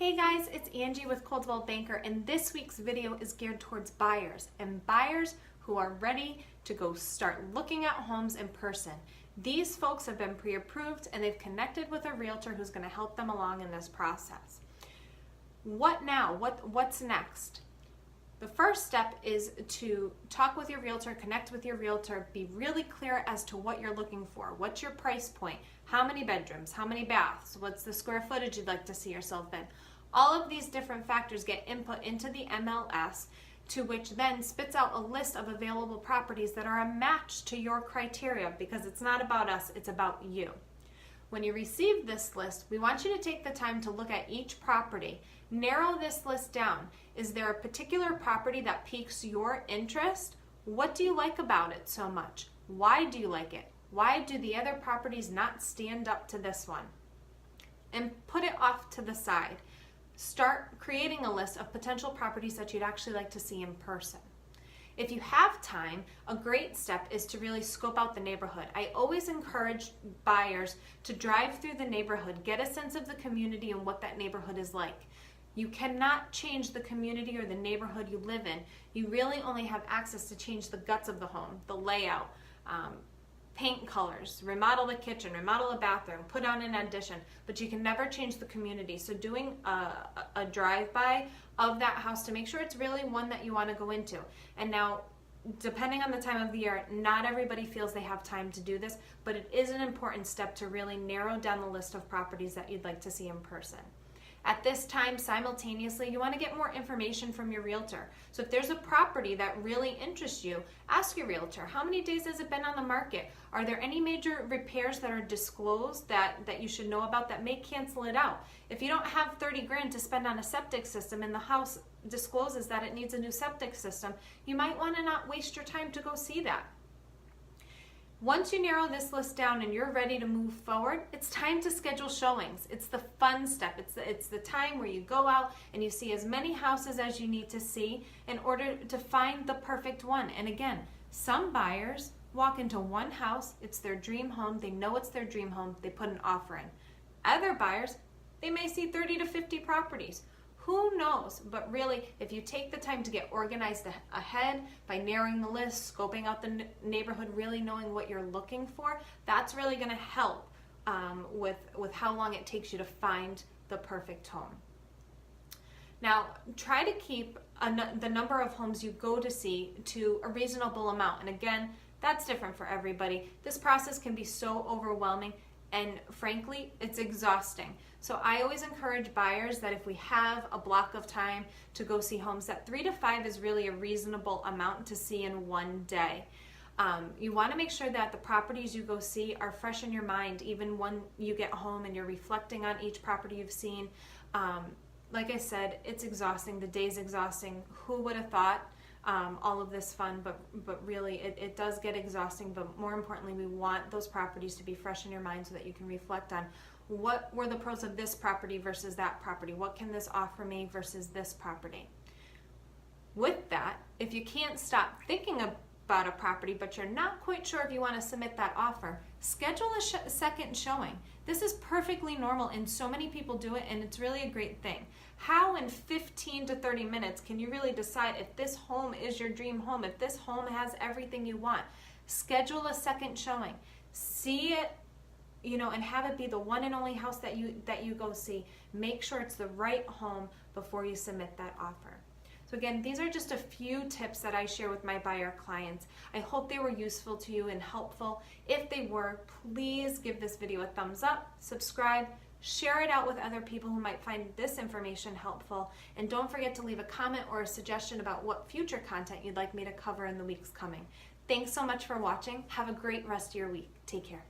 Hey guys, it's Angie with Coldwell Banker, and this week's video is geared towards buyers and buyers who are ready to go start looking at homes in person. These folks have been pre-approved and they've connected with a realtor who's going to help them along in this process. What now? What's next? The first step is to talk with your realtor, connect with your realtor, be really clear as to what you're looking for. What's your price point? How many bedrooms? How many baths? What's the square footage you'd like to see yourself in? All of these different factors get input into the MLS, to which then spits out a list of available properties that are a match to your criteria, because it's not about us, it's about you. When you receive this list, we want you to take the time to look at each property. Narrow this list down. Is there a particular property that piques your interest? What do you like about it so much? Why do you like it? Why do the other properties not stand up to this one? And put it off to the side. Start creating a list of potential properties that you'd actually like to see in person. If you have time, a great step is to really scope out the neighborhood. I always encourage buyers to drive through the neighborhood, get a sense of the community and what that neighborhood is like. You cannot change the community or the neighborhood you live in. You really only have access to change the guts of the home, the layout, paint colors, remodel the kitchen, remodel a bathroom, put on an addition, but you can never change the community. So doing a drive-by of that house to make sure it's really one that you want to go into. And now, depending on the time of the year, not everybody feels they have time to do this, but it is an important step to really narrow down the list of properties that you'd like to see in person. At this time, simultaneously, you want to get more information from your realtor. So if there's a property that really interests you, ask your realtor, how many days has it been on the market? Are there any major repairs that are disclosed that you should know about that may cancel it out? If you don't have 30 grand to spend on a septic system and the house discloses that it needs a new septic system, you might want to not waste your time to go see that. Once you narrow this list down and you're ready to move forward, it's time to schedule showings. It's the fun step. It's the time where you go out and you see as many houses as you need to see in order to find the perfect one. And again, some buyers walk into one house, it's their dream home, they know it's their dream home, they put an offer in. Other buyers, they may see 30 to 50 properties. Who knows? But really, if you take the time to get organized ahead by narrowing the list, scoping out the neighborhood, really knowing what you're looking for, that's really going to help with how long it takes you to find the perfect home. Now, try to keep the number of homes you go to see to a reasonable amount. And again, that's different for everybody. This process can be so overwhelming, and frankly, it's exhausting. So I always encourage buyers that if we have a block of time to go see homes, that 3 to 5 is really a reasonable amount to see in one day. You want to make sure that the properties you go see are fresh in your mind, even when you get home and you're reflecting on each property you've seen. Like I said, it's exhausting. The day's exhausting. Who would have thought all of this fun, but really it does get exhausting. But more importantly, we want those properties to be fresh in your mind so that you can reflect on what were the pros of this property versus that property. What can this offer me versus this property? With that, if you can't stop thinking about a property but you're not quite sure if you want to submit that offer, schedule a second showing. This is perfectly normal and so many people do it, and it's really a great thing. How in 15 to 30 minutes can you really decide if this home is your dream home, if this home has everything you want? Schedule a second showing. See it, and have it be the one and only house that you go see. Make sure it's the right home before you submit that offer. So again, these are just a few tips that I share with my buyer clients. I hope they were useful to you and helpful. If they were, please give this video a thumbs up, subscribe, share it out with other people who might find this information helpful, and don't forget to leave a comment or a suggestion about what future content you'd like me to cover in the weeks coming. Thanks so much for watching. Have a great rest of your week. Take care.